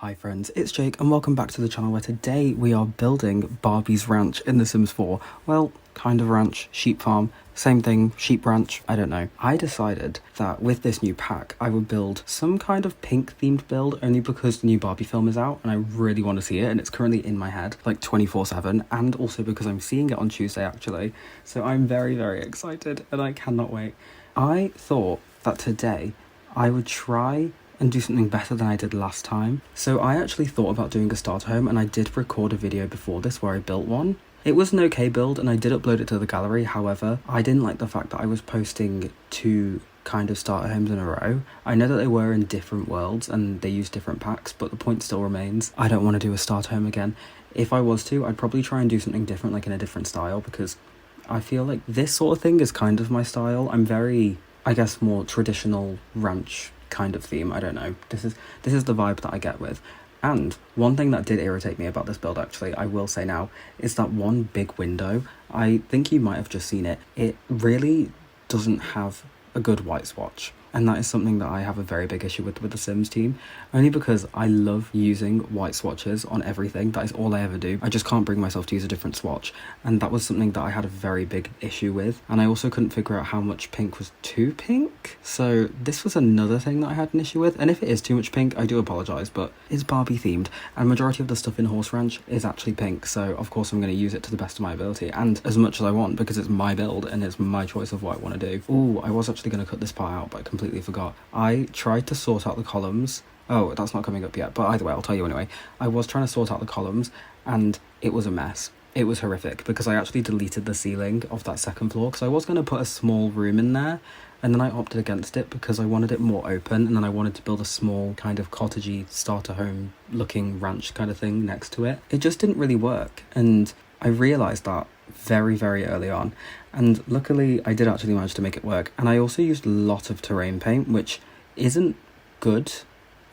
Hi friends, it's Jake and welcome back to the channel where today we are building Barbie's ranch in The Sims 4. Well, kind of ranch, sheep farm, same thing, sheep ranch, I don't know. I decided that with this new pack I would build some kind of pink themed build only because the new Barbie film is out and I really want to see it and it's currently in my head like 24/7, and also because I'm seeing it on Tuesday actually. So I'm very excited and I cannot wait. I thought that today I would try and do something better than I did last time. So I actually thought about doing a starter home and I did record a video before this where I built one. It was an okay build and I did upload it to the gallery. However, I didn't like the fact that I was posting two kind of starter homes in a row. I know that they were in different worlds and they used different packs, but the point still remains. I don't want to do a starter home again. If I was to, I'd probably try and do something different, like in a different style, because I feel like this sort of thing is kind of my style. I'm very, I guess, more traditional ranch kind of theme. I don't know, this is the vibe that I get with. And one thing that did irritate me about this build, actually, I will say now, is that one big window. I think you might have just seen it. It really doesn't have a good white swatch. And that is something that I have a very big issue with the Sims team, only because I love using white swatches on everything. That is all I ever do. I just can't bring myself to use a different swatch, and that was something that I had a very big issue with. And I also couldn't figure out how much pink was too pink, so this was another thing that I had an issue with. And if it is too much pink, I do apologise, but it's Barbie themed, and majority of the stuff in Horse Ranch is actually pink, so of course I'm going to use it to the best of my ability, and as much as I want, because it's my build and it's my choice of what I want to do. Ooh, I was actually going to cut this part out, but I completely forgot. I tried to sort out the columns. Oh, that's not coming up yet, but either way, I'll tell you anyway. I was trying to sort out the columns and it was a mess. It was horrific because I actually deleted the ceiling of that second floor because I was going to put a small room in there, and then I opted against it because I wanted it more open, and then I wanted to build a small kind of cottagey starter home looking ranch kind of thing next to it. It just didn't really work, and I realised that very early on, and luckily I did actually manage to make it work. And I also used a lot of terrain paint, which isn't good,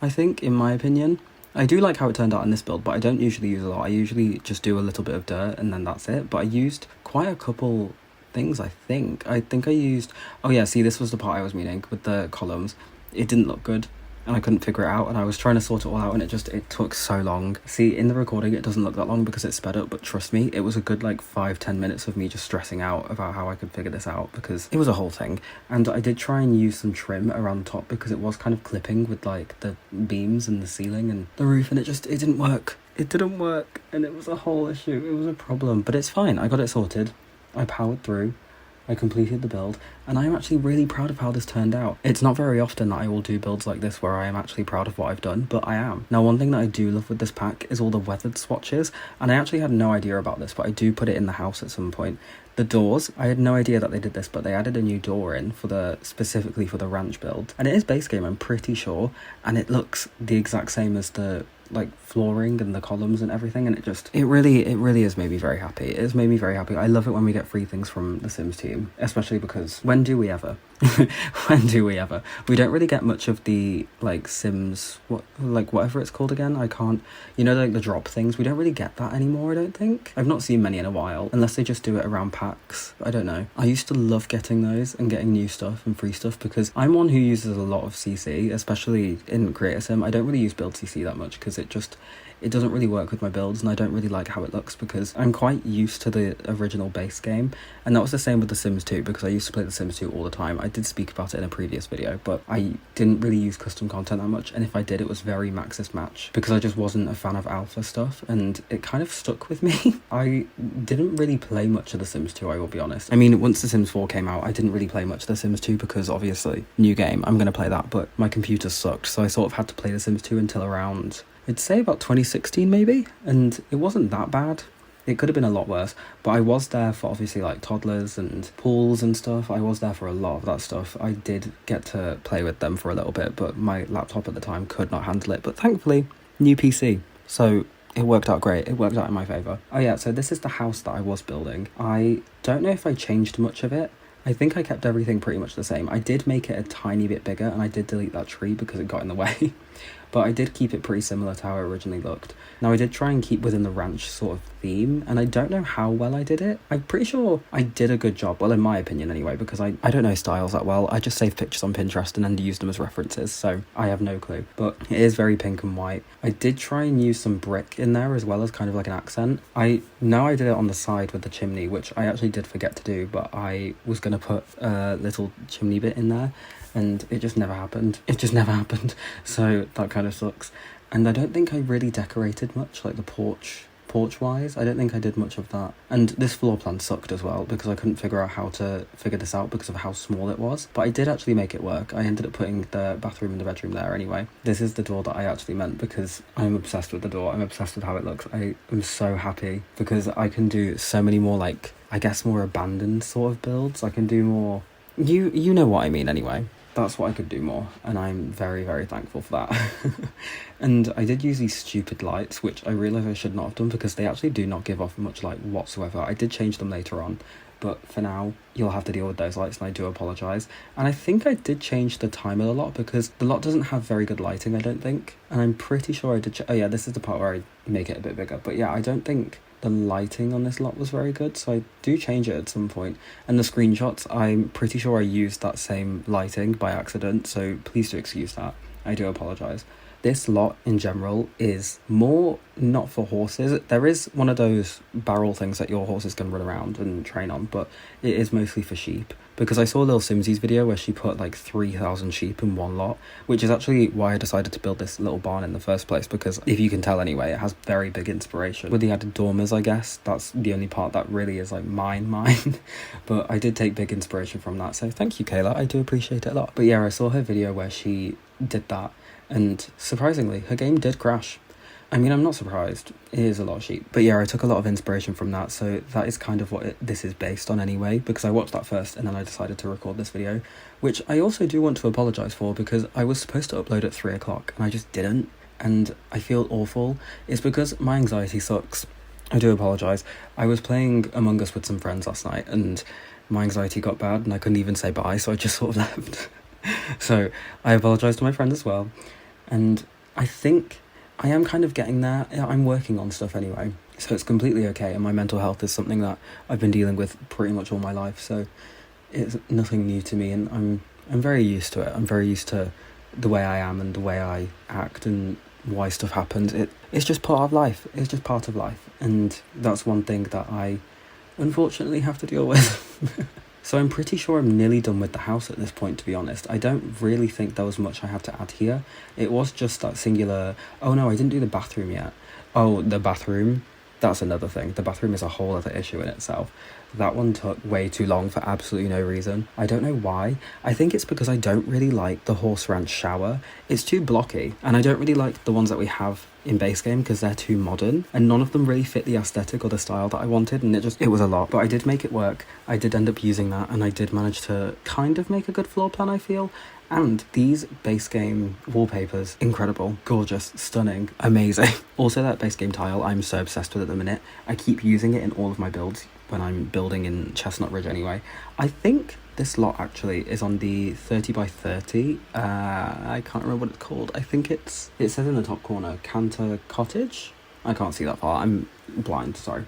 I think, in my opinion. I do like how it turned out in this build, but I don't usually use a lot. I usually just do a little bit of dirt and then that's it, but I used quite a couple things. I think I used, oh yeah, see, this was the part I was meaning with the columns. It didn't look good and I couldn't figure it out, and I was trying to sort it all out and it took so long. See, in the recording it doesn't look that long because it's sped up, but trust me, it was a good like 5-10 minutes of me just stressing out about how I could figure this out, because it was a whole thing. And I did try and use some trim around the top because it was kind of clipping with like the beams and the ceiling and the roof, and it didn't work. It didn't work and it was a whole issue. It was a problem, but it's fine. I got it sorted. I powered through. I completed the build, and I am actually really proud of how this turned out. It's not very often that I will do builds like this where I am actually proud of what I've done, but I am. Now, one thing that I do love with this pack is all the weathered swatches, and I actually had no idea about this, but I do put it in the house at some point. The doors, I had no idea that they did this, but they added a new door in specifically for the ranch build, and it is base game, I'm pretty sure, and it looks the exact same as the like flooring and the columns and everything, and it really has made me very happy. It has made me very happy. I love it when we get free things from the Sims team, especially because when do we ever? When do we ever? We don't really get much of the like Sims, whatever it's called again. I can't, like the drop things. We don't really get that anymore, I don't think. I've not seen many in a while, unless they just do it around packs. I don't know. I used to love getting those and getting new stuff and free stuff because I'm one who uses a lot of CC, especially in Creator Sim. I don't really use Build CC that much because it doesn't really work with my builds, and I don't really like how it looks because I'm quite used to the original base game. And that was the same with The Sims 2 because I used to play The Sims 2 all the time. I did speak about it in a previous video, but I didn't really use custom content that much, and if I did, it was very Maxis Match because I just wasn't a fan of alpha stuff, and it kind of stuck with me. I didn't really play much of The Sims 2, I will be honest. I mean, once The Sims 4 came out, I didn't really play much of The Sims 2 because obviously, new game, I'm going to play that, but my computer sucked, so I sort of had to play The Sims 2 until around, I'd say about 2016 maybe, and it wasn't that bad. It could have been a lot worse, but I was there for obviously like toddlers and pools and stuff. I was there for a lot of that stuff. I did get to play with them for a little bit, but my laptop at the time could not handle it. But thankfully, new PC, so it worked out great. It worked out in my favour. Oh yeah, so this is the house that I was building. I don't know if I changed much of it. I think I kept everything pretty much the same. I did make it a tiny bit bigger, and I did delete that tree because it got in the way. But I did keep it pretty similar to how it originally looked. Now, I did try and keep within the ranch sort of theme, and I don't know how well I did it. I'm pretty sure I did a good job, well, in my opinion anyway, because I don't know styles that well. I just saved pictures on Pinterest and then used them as references, so I have no clue. But it is very pink and white. I did try and use some brick in there as well as kind of like an accent. I know I did it on the side with the chimney, which I actually did forget to do, but I was going to put a little chimney bit in there, and it just never happened. So that kind of sucks. And I don't think I really decorated much, like the porch wise. I don't think I did much of that. And this floor plan sucked as well, because I couldn't figure out how to figure this out because of how small it was. But I did actually make it work. I ended up putting the bathroom and the bedroom there anyway. This is the door that I actually meant, because I'm obsessed with the door. I'm obsessed with how it looks. I am so happy because I can do so many more, like, I guess more abandoned sort of builds. I can do more, you know what I mean anyway. That's what I could do more, and I'm very, very thankful for that. And I did use these stupid lights, which I realise I should not have done, because they actually do not give off much light whatsoever. I did change them later on, but for now, you'll have to deal with those lights, and I do apologise. And I think I did change the timer a lot, because the lot doesn't have very good lighting, I don't think. And I'm pretty sure I did... oh yeah, this is the part where I make it a bit bigger. But yeah, I don't think the lighting on this lot was very good, so I do change it at some point. And the screenshots, I'm pretty sure I used that same lighting by accident, so please do excuse that. I do apologise. This lot in general is more not for horses. There is one of those barrel things that your horses can run around and train on, but it is mostly for sheep. Because I saw Lil Simsy's video where she put like 3,000 sheep in one lot, which is actually why I decided to build this little barn in the first place, because if you can tell anyway, it has very big inspiration. With the added dormers, I guess, that's the only part that really is like mine. But I did take big inspiration from that, so thank you, Kayla, I do appreciate it a lot. But yeah, I saw her video where she did that, and surprisingly, her game did crash. I mean, I'm not surprised. It is a lot of sheep. But yeah, I took a lot of inspiration from that, so that is kind of what this is based on anyway, because I watched that first and then I decided to record this video, which I also do want to apologise for, because I was supposed to upload at 3 o'clock and I just didn't, and I feel awful. It's because my anxiety sucks. I do apologise. I was playing Among Us with some friends last night and my anxiety got bad and I couldn't even say bye, so I just sort of left. So I apologise to my friend as well, and I think I am kind of getting there. I'm working on stuff anyway, so it's completely okay, and my mental health is something that I've been dealing with pretty much all my life, so it's nothing new to me, and I'm very used to it. I'm very used to the way I am and the way I act and why stuff happens. It's just part of life. It's just part of life, and that's one thing that I unfortunately have to deal with. So I'm pretty sure I'm nearly done with the house at this point, to be honest. I don't really think there was much I have to add here. It was just that singular... oh no, I didn't do the bathroom yet. Oh, the bathroom. That's another thing. The bathroom is a whole other issue in itself. That one took way too long for absolutely no reason. I don't know why. I think it's because I don't really like the Horse Ranch shower. It's too blocky, and I don't really like the ones that we have in base game because they're too modern, and none of them really fit the aesthetic or the style that I wanted, and it was a lot. But I did make it work. I did end up using that, and I did manage to kind of make a good floor plan, I feel. And these base game wallpapers, incredible, gorgeous, stunning, amazing. Also that base game tile, I'm so obsessed with at the minute. I keep using it in all of my builds when I'm building in Chestnut Ridge anyway. I think this lot actually is on the 30 by 30. I can't remember what it's called. I think it says in the top corner, Cantor Cottage. I can't see that far. I'm blind, sorry.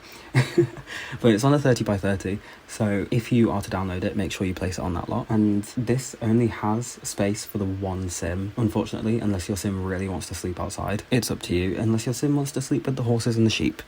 But it's on a 30 by 30. So if you are to download it, make sure you place it on that lot. And this only has space for the one sim, unfortunately, unless your sim really wants to sleep outside. It's up to you, unless your sim wants to sleep with the horses and the sheep.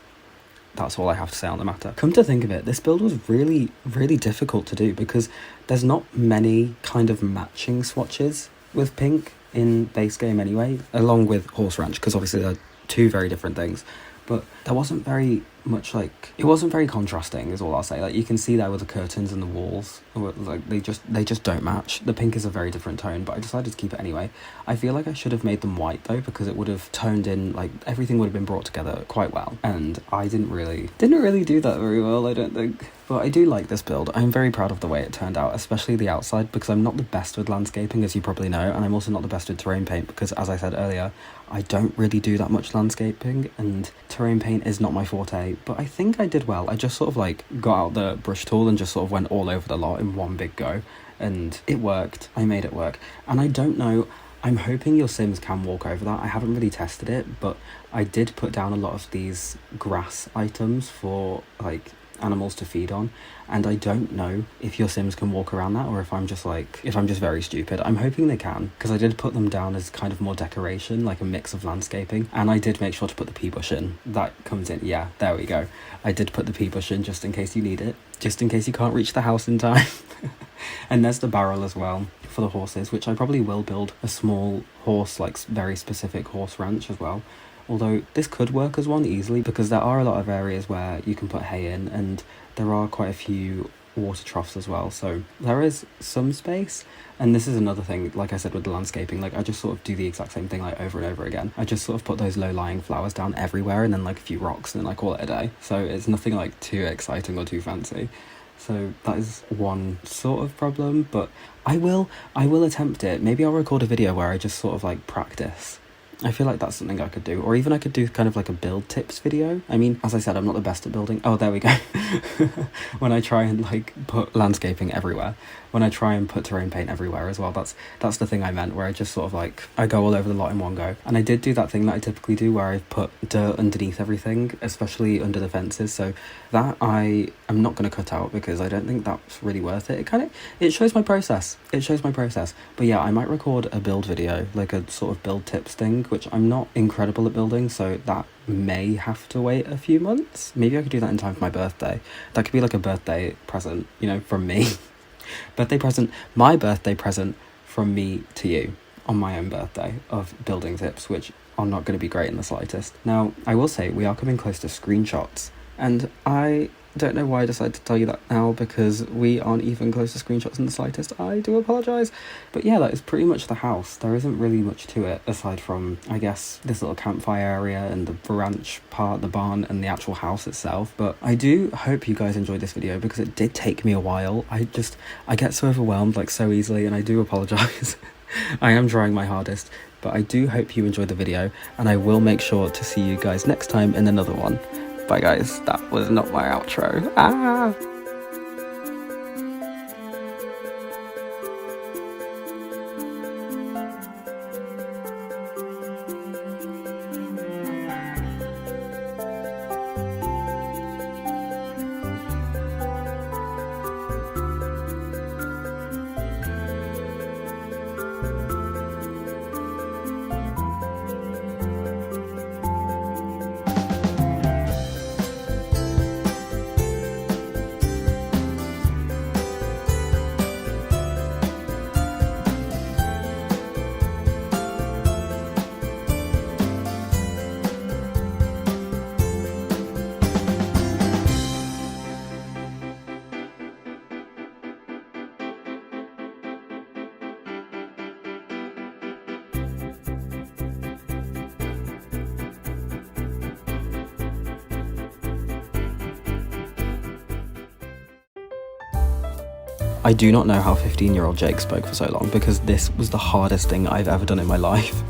That's all I have to say on the matter. Come to think of it, this build was really, really difficult to do because there's not many kind of matching swatches with pink in base game anyway, along with Horse Ranch, because obviously they're two very different things. But there wasn't very much, like, it wasn't very contrasting is all I'll say. Like, you can see there with the curtains and the walls, like they just don't match. The pink is a very different tone, but I decided to keep it anyway. I feel like I should have made them white though, because it would have toned in, like, everything would have been brought together quite well, and I didn't really do that very well, I don't think. But I do like this build. I'm very proud of the way it turned out, especially the outside, because I'm not the best with landscaping, as you probably know, and I'm also not the best with terrain paint, because as I said earlier, I don't really do that much landscaping, and terrain paint is not my forte, but I think I did well. I just sort of, like, got out the brush tool and just sort of went all over the lot in one big go, and it worked. I made it work. And I don't know, I'm hoping your Sims can walk over that. I haven't really tested it, but I did put down a lot of these grass items for like animals to feed on, and I don't know if your Sims can walk around that or if I'm just very stupid. I'm hoping they can, because I did put them down as kind of more decoration, like a mix of landscaping, and I did make sure to put the pea bush in. That comes in, yeah, there we go. I did put the pea bush in just in case you need it, just in case you can't reach the house in time. And there's the barrel as well for the horses, which I probably will build a small horse, like very specific horse ranch as well. Although this could work as one easily, because there are a lot of areas where you can put hay in, and there are quite a few water troughs as well, so there is some space. And this is another thing, like I said with the landscaping, like I just sort of do the exact same thing like over and over again. I just sort of put those low-lying flowers down everywhere, and then like a few rocks, and then I call it a day. So it's nothing like too exciting or too fancy. So that is one sort of problem, but I will attempt it. Maybe I'll record a video where I just sort of like practice. I feel like that's something I could do. Or even I could do kind of like a build tips video. I mean, as I said, I'm not the best at building. Oh, there we go. When I try and like put landscaping everywhere, when I try and put terrain paint everywhere as well, that's the thing I meant, where I just sort of like, I go all over the lot in one go. And I did do that thing that I typically do, where I put dirt underneath everything, especially under the fences. So that I am not going to cut out, because I don't think that's really worth it. It shows my process. But yeah, I might record a build video, like a sort of build tips thing, which I'm not incredible at building, so that may have to wait a few months. Maybe I could do that in time for my birthday. That could be like a birthday present, from me. My birthday present from me to you on my own birthday, of building tips, which are not going to be great in the slightest. Now, I will say we are coming close to screenshots, and I don't know why I decided to tell you that now, because we aren't even close to screenshots in the slightest. I do apologise. But yeah, that is pretty much the house. There isn't really much to it, aside from, I guess, this little campfire area and the ranch part, the barn, and the actual house itself. But I do hope you guys enjoyed this video, because it did take me a while. I get so overwhelmed like so easily, and I do apologise. I am trying my hardest, but I do hope you enjoyed the video, and I will make sure to see you guys next time in another one. Bye guys, that was not my outro. I do not know how 15-year-old Jake spoke for so long, because this was the hardest thing I've ever done in my life.